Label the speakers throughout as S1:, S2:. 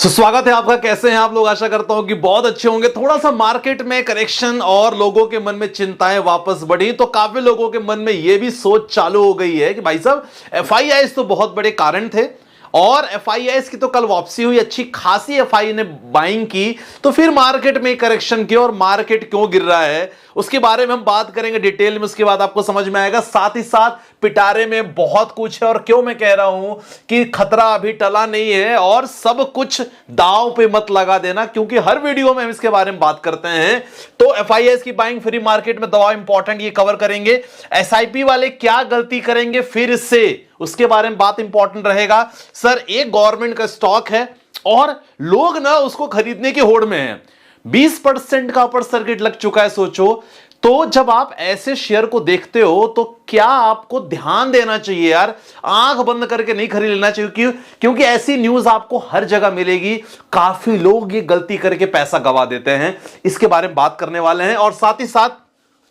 S1: स्वागत है आपका। कैसे हैं आप लोग? आशा करता हूं कि बहुत अच्छे होंगे। थोड़ा सा मार्केट में करेक्शन और लोगों के मन में चिंताएं वापस बढ़ी तो काफी लोगों के मन में यह भी सोच चालू हो गई है कि भाई साहब एफआईआईस तो बहुत बड़े कारण थे और एफआईआईस की तो कल वापसी हुई, अच्छी खासी एफआई ने बाइंग की, तो फिर मार्केट में करेक्शन क्यों और मार्केट क्यों गिर रहा है उसके बारे में हम बात करेंगे डिटेल में। उसके बाद आपको समझ में आएगा। साथ ही साथ पिटारे में बहुत कुछ है और क्यों मैं कह रहा हूं कि खतरा अभी टला नहीं है और सब कुछ दांव पे मत लगा देना, क्योंकि हर वीडियो में हम इसके बारे में बात करते हैं। तो एफआईआईस की बाइंग फ्री मार्केट में दवा इंपॉर्टेंट, ये कवर करेंगे। एसआईपी वाले क्या गलती करेंगे फिर से, उसके बारे में बात इंपॉर्टेंट रहेगा। सर एक गवर्नमेंट का स्टॉक है और लोग ना उसको खरीदने की होड़ में हैं, 20% का अपर सर्किट लग चुका है। सोचो तो जब आप ऐसे शेयर को देखते हो तो क्या आपको ध्यान देना चाहिए यार, आंख बंद करके नहीं खरीद लेना चाहिए, क्योंकि ऐसी न्यूज आपको हर जगह मिलेगी। काफी लोग ये गलती करके पैसा गंवा देते हैं, इसके बारे में बात करने वाले हैं। और साथ ही साथ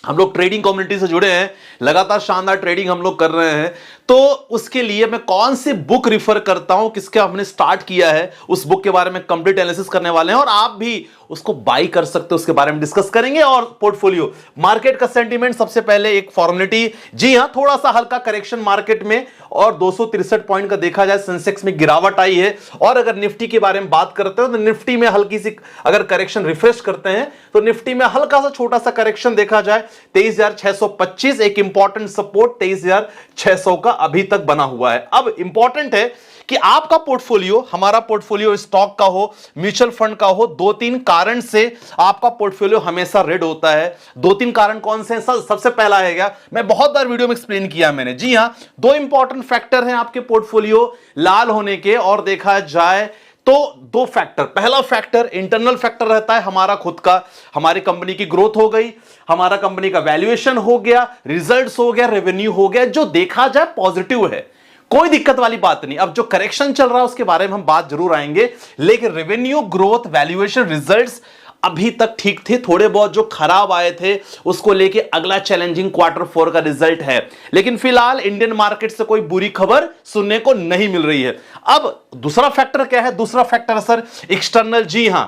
S1: हम लोग ट्रेडिंग कम्युनिटी से जुड़े हैं, लगातार शानदार ट्रेडिंग हम लोग कर रहे हैं, तो उसके लिए मैं कौन सी बुक रिफर करता हूं, किसके हमने स्टार्ट किया है, उस बुक के बारे में कंप्लीट एनालिसिस करने वाले हैं और आप भी उसको बाई कर सकते हो, उसके बारे में डिस्कस करेंगे। और पोर्टफोलियो मार्केट का सेंटीमेंट, सबसे पहले एक फॉर्मेलिटी। जी हां, थोड़ा सा हल्का करेक्शन मार्केट में और 263 पॉइंट का देखा जाए, सेंसेक्स में गिरावट आई है। और अगर निफ्टी के बारे में बात करते हो तो निफ्टी में हल्की सी अगर करेक्शन रिफ्रेश करते हैं तो निफ्टी में हल्का सा छोटा सा करेक्शन देखा जाए, 23,625 एक इंपॉर्टेंट सपोर्ट 23,600 का अभी तक बना हुआ है। अब इंपॉर्टेंट है कि आपका पोर्टफोलियो, हमारा पोर्टफोलियो स्टॉक का हो, म्यूचुअल फंड का हो, 2-3 कारण से आपका पोर्टफोलियो हमेशा रेड होता है। 2-3 कारण कौन से हैं? सबसे पहला है क्या, मैं बहुत बार वीडियो में एक्सप्लेन किया मैंने। जी हां, 2 इंपॉर्टेंट फैक्टर हैं आपके पोर्टफोलियो लाल होने के, और देखा जाए तो 2 फैक्टर। पहला फैक्टर इंटरनल फैक्टर रहता है हमारा खुद का, हमारी कंपनी की ग्रोथ हो गई, हमारा कंपनी का वैल्यूएशन हो गया, रिजल्ट्स हो गया, रेवेन्यू हो गया, जो देखा जाए पॉजिटिव है, कोई दिक्कत वाली बात नहीं। अब जो करेक्शन चल रहा है उसके बारे में हम बात जरूर आएंगे, लेकिन रेवेन्यू, ग्रोथ, वैल्यूएशन, रिजल्ट्स अभी तक ठीक थे। थोड़े बहुत जो खराब आए थे उसको लेके अगला चैलेंजिंग Q4 का रिजल्ट है, लेकिन फिलहाल इंडियन मार्केट से कोई बुरी खबर सुनने को नहीं मिल रही है। अब दूसरा फैक्टर क्या है? दूसरा फैक्टर सर एक्सटर्नल। जी हां,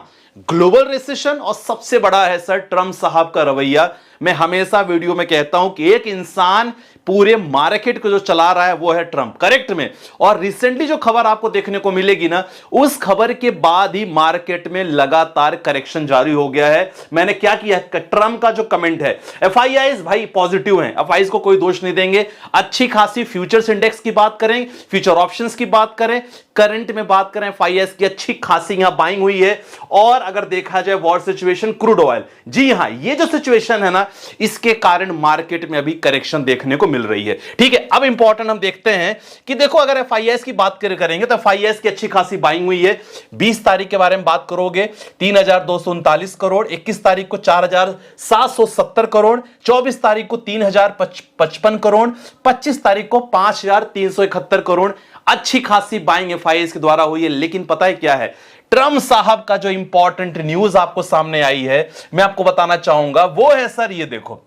S1: ग्लोबल रिसेशन, और सबसे बड़ा है सर ट्रंप साहब का रवैया। मैं हमेशा वीडियो में कहता हूं कि एक इंसान पूरे मार्केट को जो चला रहा है वो है ट्रंप, करेक्ट में। और रिसेंटली जो खबर आपको देखने को मिलेगी ना, उस खबर के बाद ही मार्केट में लगातार करेक्शन जारी हो गया है। मैंने क्या किया, ट्रंप का जो कमेंट है, एफआईआईस भाई पॉजिटिव है, एफआईआईस को कोई दोष नहीं देंगे। अच्छी खासी फ्यूचर्स इंडेक्स की बात करें, फ्यूचर ऑप्शंस की बात करें, करंट में बात करें, एफआईआईस की अच्छी खासी यहां बाइंग हुई है। और अगर देखा जाए वॉर सिचुएशन, क्रूड ऑयल, जी हां, ये जो सिचुएशन है ना, इसके कारण मार्केट में अभी करेक्शन देखने को मिल रही है। ठीक है, अब इंपॉर्टेंट हम देखते हैं कि देखो अगर एफआईआईएस की बात करेंगे तो एफआईआईएस की अच्छी खासी बाइंग हुई है। 20 तारीख के बारे में बात करोगे 3,239 करोड़, 21 तारीख को 4,770 करोड़, 24 तारीख को 3,055 करोड़, 25 तारीख को 5,371 करोड़। अच्छी खासी बाइंग एफआईआईएस के द्वारा हुई है। लेकिन पता है क्या है, ट्रंप साहब का जो इंपॉर्टेंट न्यूज आपको सामने आई है, मैं आपको बताना चाहूंगा, वो है सर ये देखो,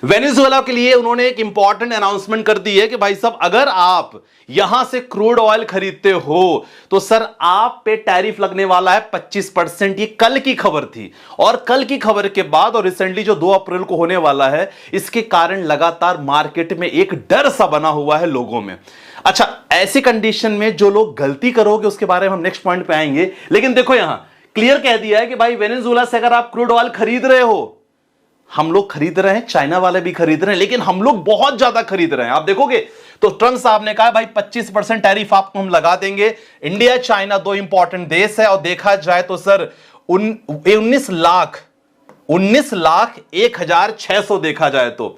S1: वेनेजुएला के लिए उन्होंने एक इंपॉर्टेंट अनाउंसमेंट कर दी है कि भाई साहब अगर आप यहां से क्रूड ऑयल खरीदते हो तो सर आप पे टैरिफ लगने वाला है 25%। ये कल की खबर थी, और कल की खबर के बाद और रिसेंटली जो 2 अप्रैल को होने वाला है, इसके कारण लगातार मार्केट में एक डर सा बना हुआ है लोगों में। अच्छा, ऐसी कंडीशन में जो लोग गलती करोगे उसके बारे में हम नेक्स्ट पॉइंट पे आएंगे, लेकिन देखो यहां क्लियर कह दिया है कि भाई वेनेजुएला से अगर आप क्रूड ऑयल खरीद रहे हो, हम लोग खरीद रहे हैं, चाइना वाले भी खरीद रहे हैं, लेकिन हम लोग बहुत ज्यादा खरीद रहे हैं। आप देखोगे तो ट्रंप साहब ने कहा भाई 25% टैरिफ आपको हम लगा देंगे। इंडिया चाइना 2 इंपॉर्टेंट देश है, और देखा जाए तो सर 19 लाख 1,600 देखा जाए तो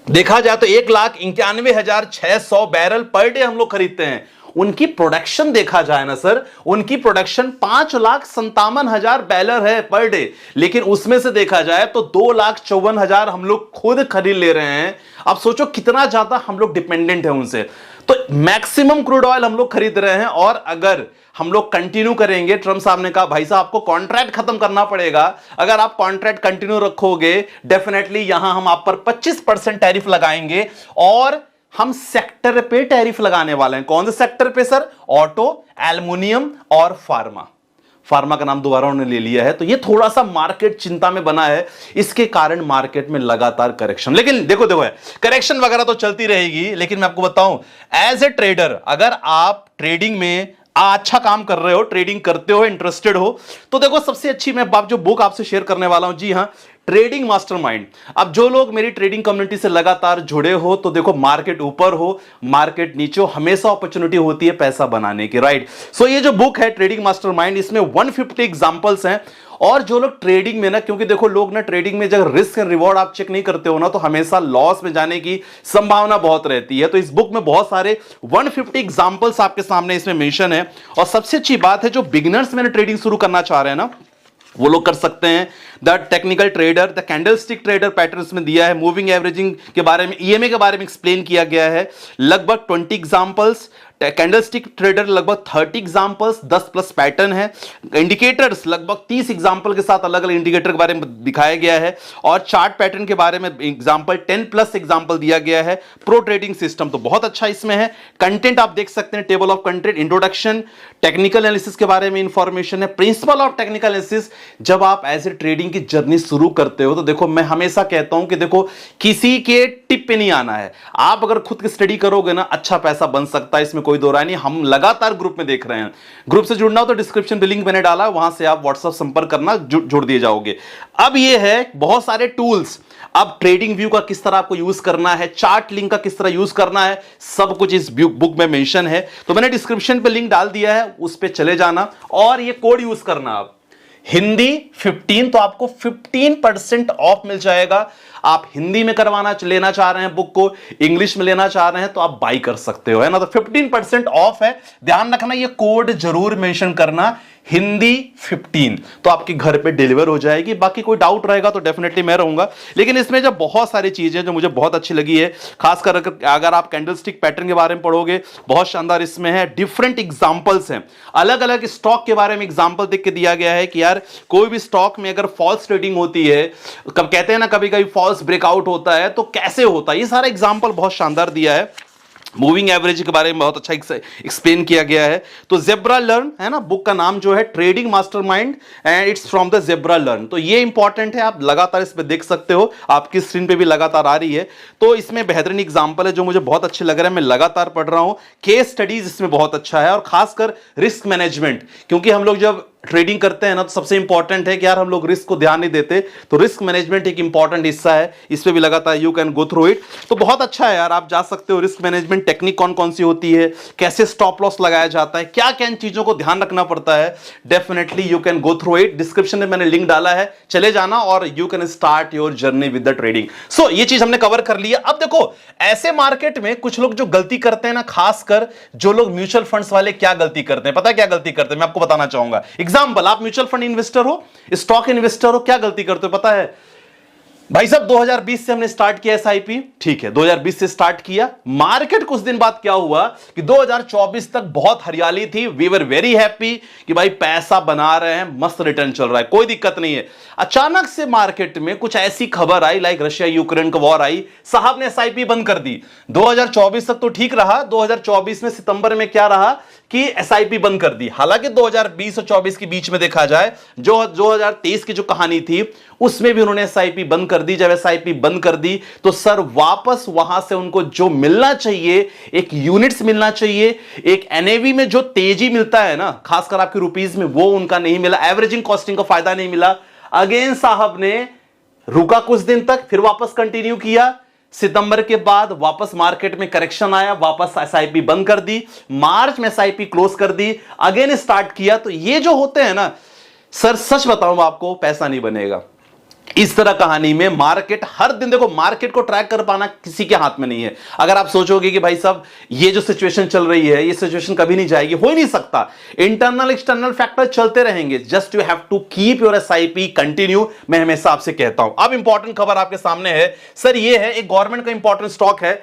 S1: देखा जाए तो 1,91,600 बैरल पर डे हम लोग खरीदते हैं। उनकी प्रोडक्शन देखा जाए ना सर, उनकी प्रोडक्शन 5,57,000 बैरल है पर डे, लेकिन उसमें से देखा जाए तो 2,54,000 हम लोग खुद खरीद ले रहे हैं। अब सोचो कितना ज्यादा हम लोग डिपेंडेंट है उनसे। तो मैक्सिमम क्रूड ऑयल हम लोग खरीद रहे हैं, और अगर हम लोग कंटिन्यू करेंगे, ट्रंप साहब ने कहा भाई साहब आपको कॉन्ट्रैक्ट खत्म करना पड़ेगा, अगर आप कॉन्ट्रैक्ट कंटिन्यू रखोगे डेफिनेटली यहां हम आप पर 25% टैरिफ लगाएंगे, और हम सेक्टर पे टैरिफ लगाने वाले हैं। कौन से सेक्टर पे सर? ऑटो, एल्युमिनियम और फार्मा। फार्मा का नाम दोबारा उन्होंने ले लिया है। तो ये थोड़ा सा मार्केट चिंता में बना है, इसके कारण मार्केट में लगातार करेक्शन। लेकिन देखो करेक्शन वगैरह तो चलती रहेगी, लेकिन मैं आपको बताऊं एज ए ट्रेडर, अगर आप ट्रेडिंग में अच्छा काम कर रहे हो, ट्रेडिंग करते हो, इंटरेस्टेड हो, तो देखो सबसे अच्छी मैं जो बुक आपसे शेयर करने वाला हूं, जी हां, ट्रेडिंग मास्टरमाइंड। अब जो लोग मेरी ट्रेडिंग कम्युनिटी से लगातार जुड़े हो, तो देखो मार्केट ऊपर हो, मार्केट नीचे हो, हमेशा अपॉर्चुनिटी होती है पैसा बनाने की, राइट। सो ये जो बुक है ट्रेडिंग मास्टरमाइंड, इसमें 150 एग्जांपल्स हैं। और जो लोग ट्रेडिंग में ना, क्योंकि देखो लोग ना ट्रेडिंग में जब रिस्क एंड रिवॉर्ड आप चेक नहीं करते हो ना, तो हमेशा लॉस में जाने की संभावना बहुत रहती है। तो इस बुक में बहुत सारे 150 एग्जांपल्स आपके सामने इसमें मेंशन है। और सबसे अच्छी बात है, जो बिगिनर्स मैंने ट्रेडिंग शुरू करना चाह रहे हैं ना, वो लोग कर सकते हैं। The technical trader, the candlestick trader patterns में दिया है, मूविंग एवरेजिंग के बारे में, ईएमए के बारे में एक्सप्लेन किया गया है, लगभग 20 एग्जांपल्स। कैंडलस्टिक ट्रेडर लगभग 30 एग्जांपल्स, 10 प्लस पैटर्न है। इंडिकेटर्स लगभग 30 एग्जांपल के साथ अलग अलग इंडिकेटर के बारे में दिखाया गया है। और चार्ट पैटर्न के बारे में एग्जांपल 10 प्लस एग्जांपल दिया गया है। प्रो ट्रेडिंग सिस्टम तो बहुत अच्छा इसमें है। कंटेंट आप देख सकते हैं, table of content, introduction, technical analysis के बारे में इंफॉर्मेशन है, प्रिंसिपल ऑफ टेक्निकल एनालिसिस। जब आप एज ए ट्रेडिंग की जर्नी शुरू करते हो, तो देखो मैं हमेशा कहता हूं कि देखो किसी के टिप पे नहीं आना है। आप अगर खुद की स्टडी करोगे ना, अच्छा पैसा बन सकता है, इसमें कोई दो राय नहीं। हम लगातार ग्रुप में देख रहे हैं। ग्रुप से जुड़ना हो तो डिस्क्रिप्शन में लिंक मैंने डाला, वहां से आप व्हाट्सएप संपर्क करना, जुड़ दिए जाओगे। अब ये है बहुत सारे टूल्स, अब ट्रेडिंग व्यू का किस तरह आपको यूज करना है, चार्ट लिंक का किस तरह यूज करना है, सब कुछ इस बुक में मेंशन है। तो मैंने डिस्क्रिप्शन पे लिंक डाल दिया है, उस पे चले जाना और ये कोड यूज करना। आप हिंदी 15, तो आपको 15% ऑफ मिल जाएगा। आप हिंदी में करवाना लेना चाह रहे हैं बुक को, इंग्लिश में लेना चाह रहे हैं, तो आप बाई कर सकते हो, है ना। तो 15% ऑफ है, ध्यान रखना, ये कोड जरूर मेंशन करना, हिंदी 15, तो आपके घर पे डिलीवर हो जाएगी। बाकी कोई डाउट रहेगा तो डेफिनेटली मैं रहूंगा। लेकिन इसमें जब बहुत सारी चीजें जो मुझे बहुत अच्छी लगी है, खासकर अगर आप कैंडलस्टिक पैटर्न के बारे में पढ़ोगे, बहुत शानदार इसमें है। डिफरेंट एग्जांपल्स हैं, अलग अलग स्टॉक के बारे में एग्जांपल देख के दिया गया है कि यार कोई भी स्टॉक में अगर फॉल्स ट्रेडिंग होती है, कब कहते हैं ना कभी कभी फॉल्स ब्रेकआउट होता है, तो कैसे होता है, ये सारा एग्जांपल बहुत शानदार दिया है। मूविंग एवरेज के बारे में बहुत अच्छा एक्सप्लेन किया गया है। तो जेब्रा लर्न है ना, बुक का नाम जो है trading mastermind and it's from the zebra learn. तो ये इंपॉर्टेंट है, आप लगातार इस पे देख सकते हो, आपकी स्क्रीन पे भी लगातार आ रही है। तो इसमें बेहतरीन एग्जांपल है जो मुझे बहुत अच्छे लग रहे हैं, मैं लगातार पढ़ रहा हूं। केस स्टडीज इसमें बहुत अच्छा है, और खासकर रिस्क मैनेजमेंट, क्योंकि हम लोग जब ट्रेडिंग करते हैं ना, तो सबसे इंपॉर्टेंट है कि यार हम लोग रिस्क को ध्यान नहीं देते। तो रिस्क मैनेजमेंट एक इंपॉर्टेंट हिस्सा है, इस पे भी लगातार you can go through it. तो बहुत अच्छा है यार, आप जा सकते हो। रिस्क मैनेजमेंट टेक्निक कौन कौन सी होती है, कैसे स्टॉप लॉस लगाया जाता है, क्या क्या इन चीजों को ध्यान रखना पड़ता है, definitely you can go through it. Description में मैंने लिंक डाला है, चले जाना और you can start your journey with the trading. So ये चीज हमने कवर कर लिया। अब देखो ऐसे मार्केट में कुछ लोग जो गलती करते हैं ना, खासकर जो लोग म्यूचुअल फंड्स वाले क्या गलती करते हैं, पता है क्या गलती करते हैं, मैं आपको बताना चाहूंगा। एग्जाम्पल, आप म्यूचुअल फंड इन्वेस्टर हो, स्टॉक इन्वेस्टर हो, क्या गलती करते हो पता है भाई साहब? 2020 से हमने स्टार्ट किया एसआईपी, ठीक है, 2020 से स्टार्ट किया। मार्केट कुछ दिन बाद क्या हुआ कि 2024 तक बहुत हरियाली थी, वी वर वेरी हैप्पी कि भाई पैसा बना रहे हैं, मस्त रिटर्न चल रहा है, कोई दिक्कत नहीं है। अचानक से मार्केट में कुछ ऐसी खबर आई, लाइक रशिया यूक्रेन का वॉर आई, साहब ने एसआईपी बंद कर दी। 2024 तक तो ठीक रहा, 2024 में सितंबर में क्या रहा कि एसआईपी बंद कर दी। हालांकि 2020 और 24 के बीच में देखा जाए, जो 2023 की जो कहानी थी, उसमें भी उन्होंने एसआईपी बंद कर दी। जब एसआईपी बंद कर दी, तो सर वापस वहां से उनको जो मिलना चाहिए, एक यूनिट्स मिलना चाहिए, एक एनएवी में जो तेजी मिलता है ना, खासकर आपके रुपीज में, वो उनका नहीं मिला। एवरेजिंग कॉस्टिंग का फायदा नहीं मिला। अगेन साहब ने रुका कुछ दिन तक, फिर वापस कंटिन्यू किया। सितंबर के बाद वापस मार्केट में करेक्शन आया, वापस एसआईपी बंद कर दी। मार्च में एसआईपी क्लोज कर दी, अगेन स्टार्ट किया। तो ये जो होते हैं ना सर, सच बताऊं आपको, पैसा नहीं बनेगा इस तरह कहानी में। मार्केट हर दिन, देखो मार्केट को ट्रैक कर पाना किसी के हाथ में नहीं है। अगर आप सोचोगे कि भाई साहब ये जो सिचुएशन चल रही है, ये सिचुएशन कभी नहीं जाएगी, हो ही नहीं सकता। इंटरनल एक्सटर्नल फैक्टर चलते रहेंगे, just you have to keep your SIP continue, मैं हमेशा आपसे कहता हूं। अब इंपॉर्टेंट खबर आपके सामने है सर, ये है एक गवर्नमेंट का इंपॉर्टेंट स्टॉक है,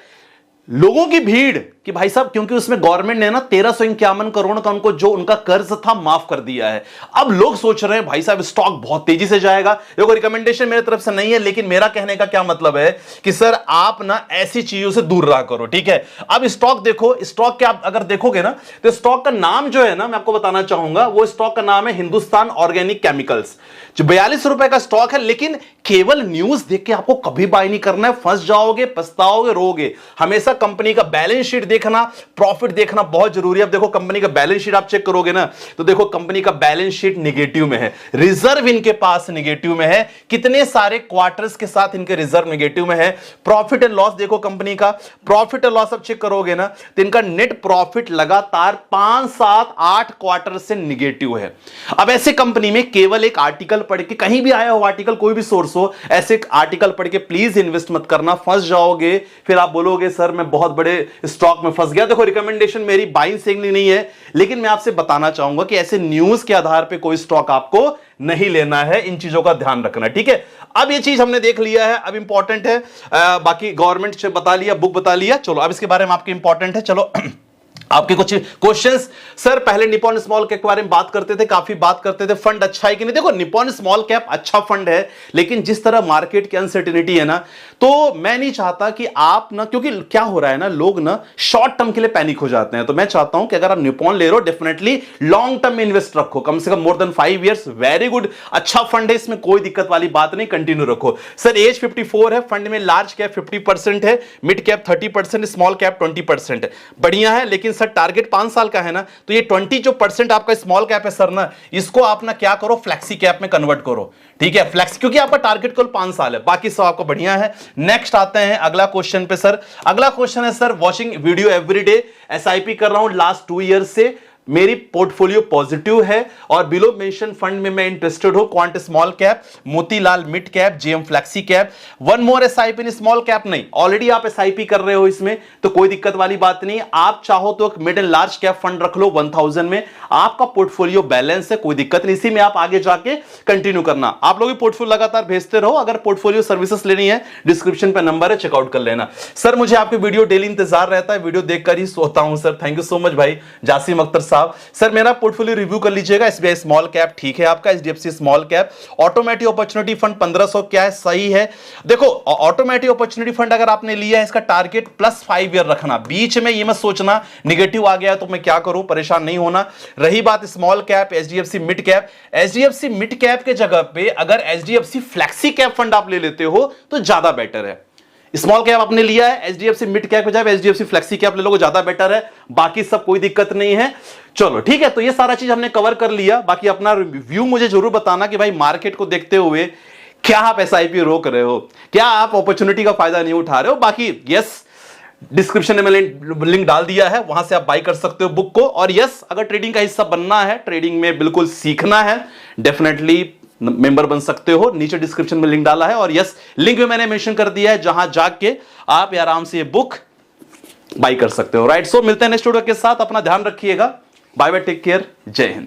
S1: लोगों की भीड़ कि भाई साहब, क्योंकि उसमें गवर्नमेंट ने ना 1351 करोड़ का उनको जो उनका कर्ज था माफ कर दिया है। अब लोग सोच रहे हैं भाई साहब स्टॉक बहुत तेजी से जाएगा। देखो रिकमेंडेशन मेरी तरफ से नहीं है, लेकिन मेरा कहने का क्या मतलब है कि सर आप ना ऐसी चीजों से दूर रहा करो, ठीक है। अब स्टॉक देखो, स्टॉक के आप अगर देखोगे ना तो स्टॉक का नाम जो है ना, मैं आपको बताना चाहूंगा, वो स्टॉक का नाम है हिंदुस्तान ऑर्गेनिक केमिकल्स, जो 42 रुपए का स्टॉक है। लेकिन केवल न्यूज देख के आपको कभी बाय नहीं करना है, फंस जाओगे, पछताओगे, रोगे। हमेशा कंपनी का बैलेंस शीट देखना, प्रॉफिट देखना बहुत जरूरी है। अब देखो कंपनी का बैलेंस शीट आप चेक करोगे ना तो देखो कंपनी का बैलेंस शीट नेगेटिव में है, रिजर्व इनके पास नेगेटिव में है, कितने सारे क्वार्टर्स के साथ इनके रिजर्व नेगेटिव में है। प्रॉफिट एंड लॉस देखो कंपनी का, प्रॉफिट एंड लॉस आप चेक करोगे ना तो इनका नेट प्रॉफिट लगातार 5, 7, 8 क्वार्टर से नेगेटिव है। अब ऐसे कंपनी में केवल एक आर्टिकल पढ़ के, कहीं भी आया हो आर्टिकल, कोई भी सोर्स हो, ऐसे आर्टिकल पढ़ के प्लीज इन्वेस्ट मत करना, फंस जाओगे। फिर आप बोलोगे सर मैं बहुत बड़े स्टॉक में फंस गया। देखो रिकमेंडेशन मेरी बाइंग सेलिंग नहीं है, लेकिन मैं आपसे बताना चाहूंगा कि ऐसे न्यूज के आधार पे कोई स्टॉक आपको नहीं लेना है, इन चीजों का ध्यान रखना, ठीक है। अब ये चीज हमने देख लिया है, अब इंपॉर्टेंट है बाकी गवर्नमेंट से बता लिया, बुक बता लिया, चलो अब इसके बारे में आपके इंपॉर्टेंट है। चलो आपके कुछ क्वेश्चंस। सर पहले निप्पॉन स्मॉल कैप के बारे में बात करते थे, काफी बात करते थे, फंड अच्छा है कि नहीं। देखो निप्पॉन स्मॉल कैप अच्छा फंड है, लेकिन जिस तरह मार्केट की अनसर्टेनिटी है ना, तो मैं नहीं चाहता कि आप ना, क्योंकि क्या हो रहा है ना, लोग ना शॉर्ट टर्म के लिए पैनिक हो जाते हैं। तो मैं चाहता हूं कि अगर आप निप्पॉन ले रहे हो, डेफिनेटली लॉन्ग टर्म में इन्वेस्ट रखो, कम से कम more than 5 years. Very good, अच्छा फंड है, इसमें कोई दिक्कत वाली बात नहीं, कंटिन्यू रखो। सर एज 54 है, फंड में लार्ज कैप 50% है, मिड कैप 30%, स्मॉल कैप 20% है, बढ़िया है। लेकिन सर टारगेट 5 साल का है ना, तो ये 20 जो परसेंट आपका स्मॉल कैप है सर ना, इसको आप ना क्या करो, फ्लेक्सी कैप में कन्वर्ट करो, ठीक है। फ्लेक्स, क्योंकि आपका टारगेट केवल 5 साल है, बाकी सब आपको बढ़िया है। नेक्स्ट आते हैं अगला क्वेश्चन पे सर। अगला क्वेश्चन है sir, watching video everyday, SIP कर रहा हूं लास्ट 2 ईयर से, मेरी पोर्टफोलियो पॉजिटिव है और बिलो मेंशन फंड में मैं इंटरेस्टेड हूं, quant small cap, Motilal mid cap, JM flexi cap, one more SIP in small cap. नहीं, ऑलरेडी आप एसआईपी कर रहे हो इसमें, तो कोई दिक्कत वाली बात नहीं। आप चाहो तो एक mid and large cap fund रख लो 1000 में, आपका पोर्टफोलियो बैलेंस है, कोई दिक्कत नहीं, इसी में आप आगे जाके कंटिन्यू करना। आप लोग पोर्टफोलियो लगातार भेजते रहो, अगर पोर्टफोलियो सर्विसेज लेनी है डिस्क्रिप्शन पे नंबर है, चेकआउट कर लेना। सर मुझे आपके वीडियो डेली इंतजार रहता है, वीडियो देखकर ही सोता हूं sir, thank you so much भाई जासिम अख्तर। सर मेरा पोर्टफोलियो रिव्यू कर लीजिएगा। एसबीआई स्मॉल कैप ठीक है आपका, HDFC small cap, automatic opportunity fund 1500 क्या है, सही है। देखो ऑटोमेटिक अपॉर्चुनिटी फंड अगर आपने लिया है, इसका टारगेट +5 ईयर रखना, बीच में ये मत सोचना नेगेटिव आ गया तो मैं क्या करूं, परेशान नहीं होना। रही बात small cap, HDFC mid cap, HDFC mid cap के जगह पे अगर एचडीएफसी फ्लेक्सी कैप फंड आप ले लेते हो तो ज्यादा बेटर है। स्मॉल कैप आपने लिया है, एचडीएफसी मिड कैप के जाए एचडीएफसी फ्लेक्सी कैप ले लोगे, ज्यादा बेटर है, बाकी सब कोई दिक्कत नहीं है। चलो ठीक है, तो ये सारा चीज हमने कवर कर लिया। बाकी अपना व्यू मुझे जरूर बताना कि भाई मार्केट को देखते हुए क्या आप एसआईपी रोक रहे हो, क्या आप अपॉर्चुनिटी का फायदा नहीं उठा रहे हो। बाकी यस, डिस्क्रिप्शन में लिंक डाल दिया है, वहां से आप बाय कर सकते हो बुक को। और यस, अगर ट्रेडिंग का हिस्सा बनना है, ट्रेडिंग में बिल्कुल सीखना है, डेफिनेटली मेंबर बन सकते हो, नीचे डिस्क्रिप्शन में लिंक डाला है। और यस, लिंक भी मैंने मेंशन कर दिया है, जहां जाके आप आराम से ये बुक बाय कर सकते हो। राइट, सो मिलते हैं नेक्स्ट वीडियो के साथ, अपना ध्यान रखिएगा, बाय बाय, टेक केयर, जय हिंद।